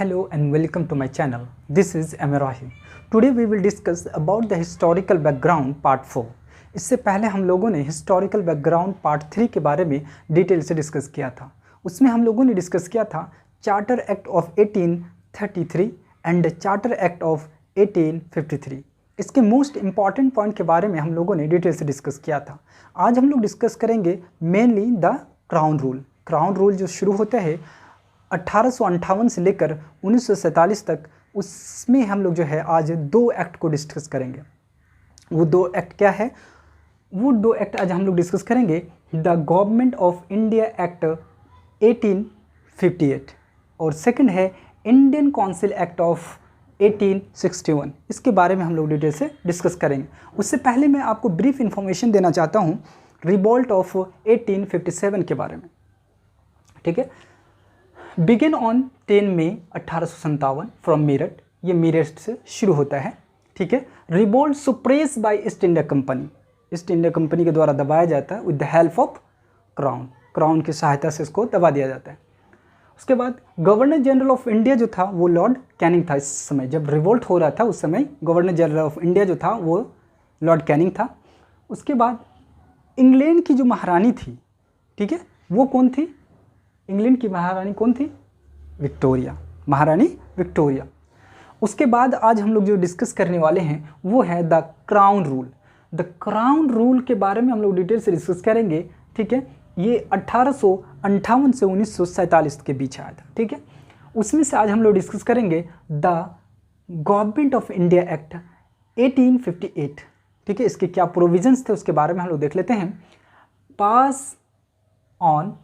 Hello and welcome to my channel. This is Amirahi. Today we will discuss about the historical background part 4. इससे पहले हम लोगों ने historical background part 3 के बारे में डिटेल से डिस्कस किया था. उसमें हम लोगों ने डिस्कस किया था charter act of 1833 and charter act of 1853. इसके मोस्ट इम्पॉर्टेंट पॉइंट के बारे में हम लोगों ने डिटेल से डिस्कस किया था. आज हम लोग डिस्कस करेंगे mainly the crown rule. Crown rule जो शुरू होता है 1858 से लेकर 1947 तक, उसमें हम लोग जो है आज दो एक्ट को डिस्कस करेंगे. वो दो एक्ट क्या है? वो दो एक्ट आज हम लोग डिस्कस करेंगे. The government of India act 1858 और सेकंड है इंडियन काउंसिल एक्ट ऑफ 1861. इसके बारे में हम लोग डिटेल से डिस्कस करेंगे. उससे पहले मैं आपको ब्रीफ इंफॉर्मेशन देना चाहता हूँ रिवॉल्ट ऑफ 1857 के बारे में. ठीक है. Begin on 10 May 1857 from Meerut. ये मेरठ से शुरू होता है. ठीक है. Revolt suppress by East India Company. East India Company के द्वारा दबाया जाता है with the help of crown. Crown की सहायता से इसको दबा दिया जाता है. उसके बाद गवर्नर जनरल ऑफ इंडिया जो था वो लॉर्ड कैनिंग था. इस समय जब रिवोल्ट हो रहा था उस समय गवर्नर जनरल ऑफ इंडिया जो था वो लॉर्ड कैनिंग था. उसके बाद इंग्लैंड की जो महारानी थी, ठीक है, वो कौन थी? इंग्लैंड की महारानी कौन थी? विक्टोरिया. महारानी विक्टोरिया. उसके बाद आज हम लोग जो डिस्कस करने वाले हैं वो है the crown rule. The crown rule के बारे में हम लोग डिटेल से डिस्कस करेंगे. ठीक है. ये 1858 से 1947 के बीच आया था. ठीक है. उसमें से आज हम लोग डिस्कस करेंगे the government of India act 1858. ठीक है. इसके क्या प्रोविजंस थे उसके बारे में हम लोग देख लेते हैं. पास ऑन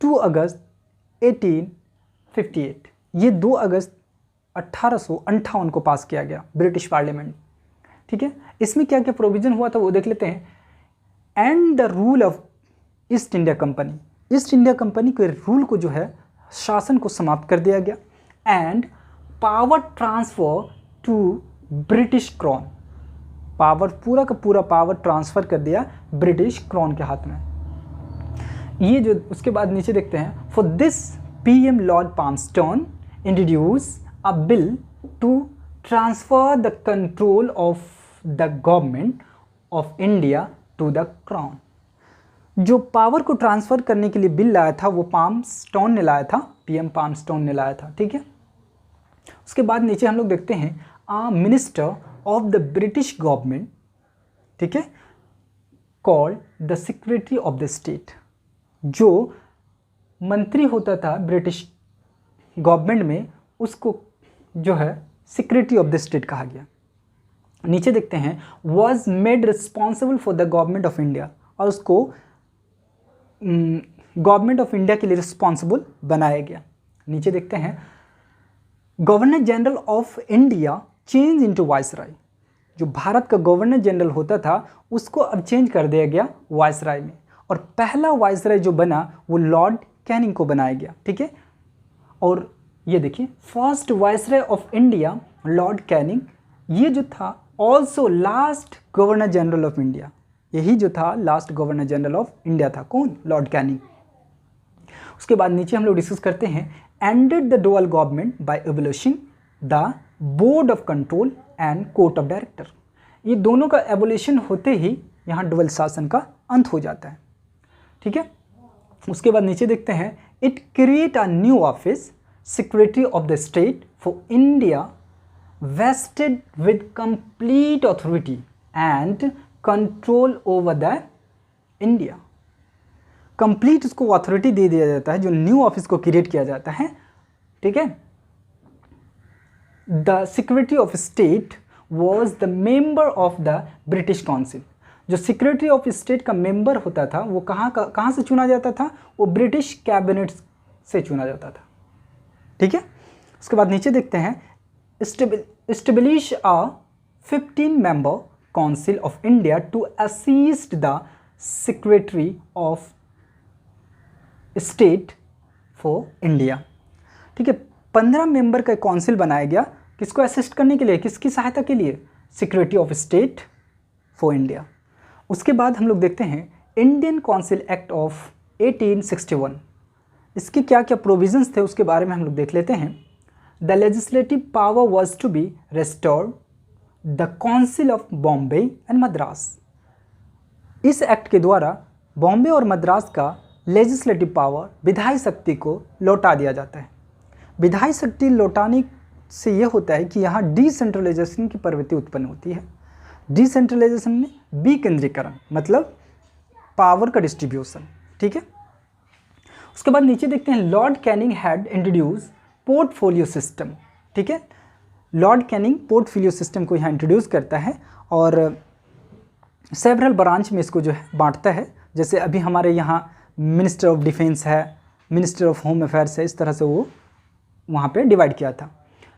2 अगस्त 1858. ये 2 अगस्त 1858 को पास किया गया ब्रिटिश पार्लियामेंट. ठीक है. इसमें क्या क्या प्रोविज़न हुआ था वो देख लेते हैं. And the rule of East India Company. East India Company के रूल को जो है शासन को समाप्त कर दिया गया. And power transfer to British crown. Power पूरा का पूरा पावर ट्रांसफ़र कर दिया ब्रिटिश क्राउन के हाथ में. ये जो उसके बाद नीचे देखते हैं. For this PM lord Palmerston introduce a bill to transfer the control of the government of India to the crown. जो पावर को ट्रांसफ़र करने के लिए बिल लाया था वो पामस्टोन ने लाया था. पीएम पामस्टोन ने लाया था. ठीक है. उसके बाद नीचे हम लोग देखते हैं a minister of the British government, ठीक है, called the secretary of the state. जो मंत्री होता था ब्रिटिश गवर्नमेंट में उसको जो है सेक्रेटरी ऑफ द स्टेट कहा गया. नीचे देखते हैं was made responsible for the government of India. और उसको गवर्नमेंट ऑफ इंडिया के लिए रिस्पॉन्सिबल बनाया गया. नीचे देखते हैं governor general of India change into viceroy. जो भारत का गवर्नर जनरल होता था उसको अब चेंज कर दिया गया वाइसराय में. और पहला वाइसराय जो बना वो लॉर्ड कैनिंग को बनाया गया. ठीक है. और ये देखिए first viceroy of India lord Canning. ये जो था also last governor general of India. यही जो था last governor general of India था. कौन? Lord Canning. उसके बाद नीचे हम लोग डिस्कस करते हैं ended the dual government by abolishing the board of control and court of director. ये दोनों का एबोलिशन होते ही यहाँ डुअल शासन का अंत हो जाता है. ठीक है. उसके बाद नीचे देखते हैं it create a new office secretary of the state for India wasted with complete authority and control over the India. Complete उसको अथॉरिटी दे दिया जाता है जो न्यू ऑफिस को क्रिएट किया जाता है. ठीक है. The secretary of state was the member of the British council. जो सेक्रेटरी ऑफ स्टेट का मेंबर होता था वो कहाँ से चुना जाता था? वो ब्रिटिश कैबिनेट से चुना जाता था. ठीक है. उसके बाद नीचे देखते हैं establish a 15 member council of India to assist the secretary of state for India. ठीक है. 15 मेंबर का काउंसिल बनाया गया. किसको असिस्ट करने के लिए? किसकी सहायता के लिए? Secretary of state for India. उसके बाद हम लोग देखते हैं इंडियन काउंसिल एक्ट ऑफ 1861. इसके क्या क्या प्रोविजंस थे उसके बारे में हम लोग देख लेते हैं. The legislative power was to be restored the council of Bombay and Madras. इस एक्ट के द्वारा बॉम्बे और मद्रास का लेजिस्लेटिव पावर, विधायी शक्ति को लौटा दिया जाता है। विधायी शक्ति लौटाने से यह होता है कि यहाँ डिसेंट्रलाइजेशन की प्रवृत्ति उत्पन्न होती है। डिसेंट्रलाइजेशन में विकेंद्रीकरण, मतलब पावर का डिस्ट्रीब्यूशन, ठीक है। उसके बाद नीचे देखते हैं, Lord Canning had introduce portfolio system, ठीक है। लॉर्ड कैनिंग पोर्टफोलियो सिस्टम को यहाँ इंट्रोड्यूस करता है और सेवरल ब्रांच में इसको जो है बांटता है। जैसे अभी हमारे यहाँ मिनिस्टर ऑफ डिफेंस है, मिनिस्टर ऑफ होम अफेयर्स है, इस तरह से वो वहाँ पे डिवाइड किया था।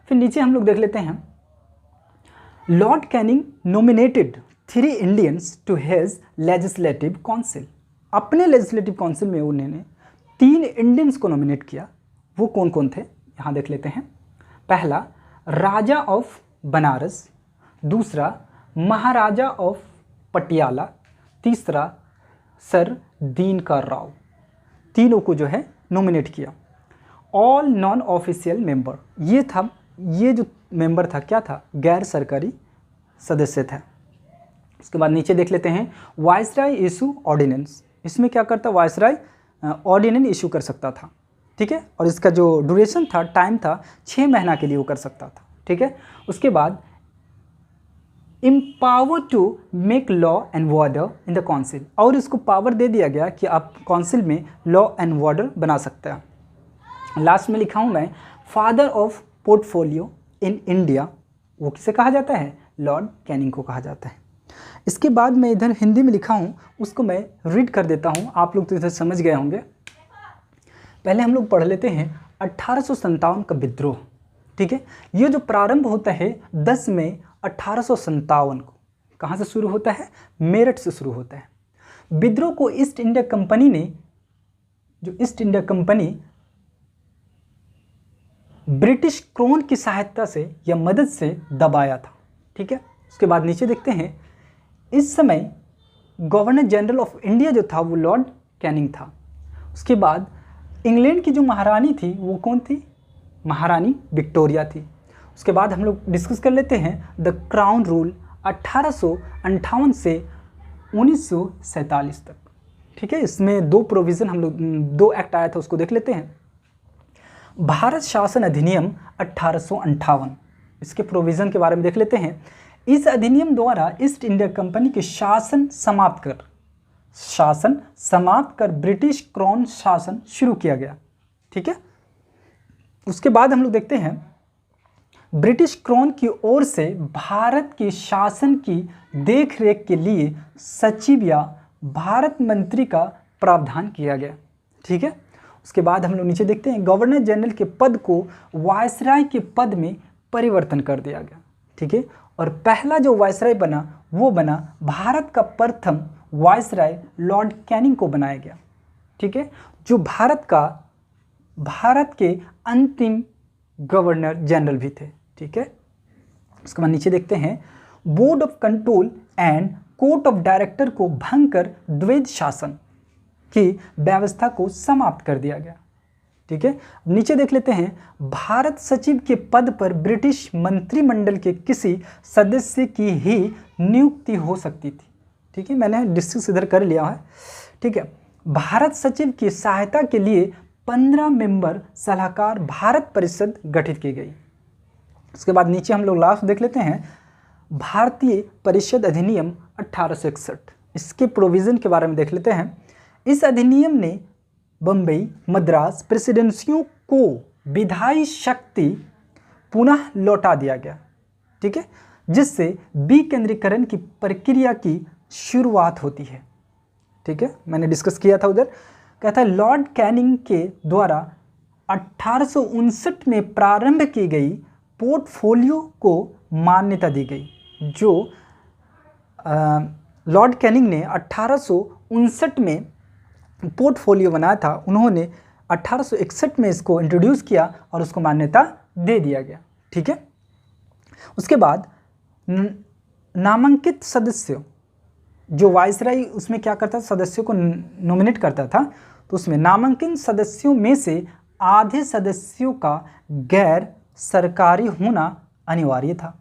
फिर नीचे हम लोग देख लेते हैं, Lord Canning nominated 3 Indians to his legislative council. अपने लेजिस्लेटिव काउंसिल में उन्होंने 3 इंडियंस को नॉमिनेट किया। वो कौन कौन थे, यहाँ देख लेते हैं। पहला, राजा ऑफ बनारस, दूसरा महाराजा ऑफ पटियाला, तीसरा सर दीनकर राव। तीनों को जो है नॉमिनेट किया। ऑल नॉन ऑफिशियल मेंबर, ये जो मेंबर था क्या था, गैर सरकारी सदस्य था। उसके बाद नीचे देख लेते हैं, वायसराय इशू ऑर्डिनेंस। इसमें क्या करता, वायसराय ऑर्डिनेंस इशू कर सकता था, ठीक है। और इसका जो ड्यूरेशन था, टाइम था, 6 महीना के लिए वो कर सकता था, ठीक है। उसके बाद empower to make law and order in the council, और इसको पावर दे दिया गया कि आप काउंसिल में लॉ एंड ऑर्डर बना सकते हैं। लास्ट में लिखा हूँ मैं, father of portfolio in India, वो किसे कहा जाता है, लॉर्ड कैनिंग को कहा जाता है। इसके बाद मैं इधर हिंदी में लिखा हूँ, उसको मैं रीड कर देता हूँ, आप लोग तो इधर समझ गए होंगे। पहले हम लोग पढ़ लेते हैं 1857 का विद्रोह, ठीक है। ये जो प्रारंभ होता है 10 मई 1857 को, कहाँ से शुरू होता है, मेरठ से शुरू होता है। विद्रोह को ईस्ट इंडिया कंपनी ने, जो east India company British crown की सहायता से या मदद से दबाया था, ठीक है। उसके बाद नीचे देखते हैं, इस समय गवर्नर जनरल ऑफ इंडिया जो था वो लॉर्ड कैनिंग था। उसके बाद इंग्लैंड की जो महारानी थी वो कौन थी, महारानी विक्टोरिया थी। उसके बाद हम लोग डिस्कस कर लेते हैं द क्राउन रूल 1858 से 1947 तक, ठीक है। इसमें 2 प्रोविज़न हम लोग, 2 एक्ट आया था, उसको देख लेते हैं। भारत शासन अधिनियम 1858, इसके प्रोविज़न के बारे में देख लेते हैं। इस अधिनियम द्वारा ईस्ट इंडिया कंपनी के शासन समाप्त कर ब्रिटिश क्राउन शासन शुरू किया गया, ठीक है। उसके बाद हम लोग देखते हैं, ब्रिटिश क्राउन की ओर से भारत के शासन की देखरेख के लिए सचिव या भारत मंत्री का प्रावधान किया गया, ठीक है। उसके बाद हम लोग नीचे देखते हैं, गवर्नर जनरल के पद को वायसराय के पद में परिवर्तन कर दिया गया, ठीक है। और पहला जो वायसराय बना वो बना भारत का प्रथम वायसराय लॉर्ड कैनिंग को बनाया गया, ठीक है, जो भारत के अंतिम गवर्नर जनरल भी थे, ठीक है। उसके बाद नीचे देखते हैं, board of control and court of director को भंग कर द्वैध शासन की व्यवस्था को समाप्त कर दिया गया, ठीक है। नीचे देख लेते हैं, भारत सचिव के पद पर ब्रिटिश मंत्रिमंडल के किसी सदस्य की ही नियुक्ति हो सकती थी, ठीक है। मैंने डिस्कस इधर कर लिया है, ठीक है। भारत सचिव की सहायता के लिए 15 मेंबर सलाहकार भारत परिषद गठित की गई। उसके बाद नीचे हम लोग लास्ट देख लेते हैं, भारतीय परिषद अधिनियम 1861, इसके प्रोविज़न के बारे में देख लेते हैं। इस अधिनियम ने बम्बई मद्रास प्रेसिडेंसियों को विधायी शक्ति पुनः लौटा दिया गया, ठीक है, जिससे विकेंद्रीकरण की प्रक्रिया की शुरुआत होती है, ठीक है। मैंने डिस्कस किया था उधर, कहता है लॉर्ड कैनिंग के द्वारा 1859 में प्रारंभ की गई पोर्टफोलियो को मान्यता दी गई। जो लॉर्ड कैनिंग ने 1859 में पोर्टफोलियो बनाया था, उन्होंने 1861 में इसको इंट्रोड्यूस किया और उसको मान्यता दे दिया गया, ठीक है। उसके बाद नामांकित सदस्य, जो वायसराय उसमें क्या करता था, सदस्यों को नॉमिनेट करता था, तो उसमें नामांकित सदस्यों में से आधे सदस्यों का गैर सरकारी होना अनिवार्य था।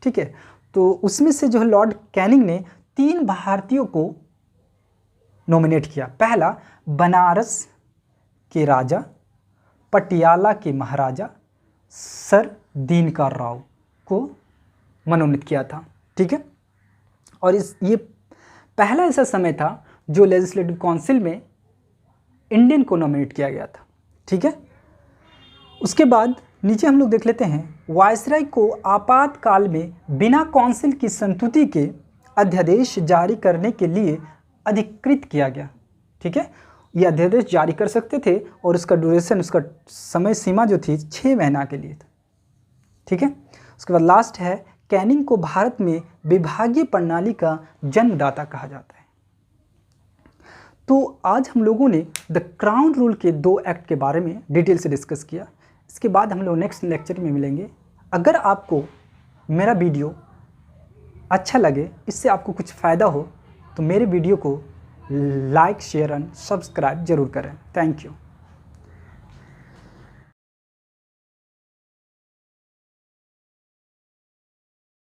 ठीक है, तो उसमें से जो है लॉर्ड कैनिंग ने 3 भारतीयों को नॉमिनेट किया। पहला, बनारस के राजा, पटियाला के महाराजा सर दिनकर राव को मनोनीत किया था। ठीक है, और ये पहला ऐसा समय था जो लेजिस्लेटिव काउंसिल में इंडियन को नॉमिनेट किया गया था। ठीक है, उसके बाद नीचे हम लोग देख लेते हैं, वायसराय को आपातकाल में बिना काउंसिल की संस्तुति के अध्यादेश जारी करने के लिए अधिकृत किया गया। ठीक है, ये अध्यादेश जारी कर सकते थे और उसका ड्यूरेशन, उसका समय सीमा जो थी 6 महीना के लिए था। ठीक है, उसके बाद लास्ट है, कैनिंग को भारत में विभागीय प्रणाली का जन्मदाता कहा जाता है। तो आज हम लोगों ने द क्राउन रूल के 2 एक्ट के बारे में डिटेल से डिस्कस किया। इसके बाद हम लोग नेक्स्ट लेक्चर में मिलेंगे। अगर आपको मेरा वीडियो अच्छा लगे, इससे आपको कुछ फ़ायदा हो, तो मेरे वीडियो को लाइक, शेयर एंड सब्सक्राइब जरूर करें। Thank you.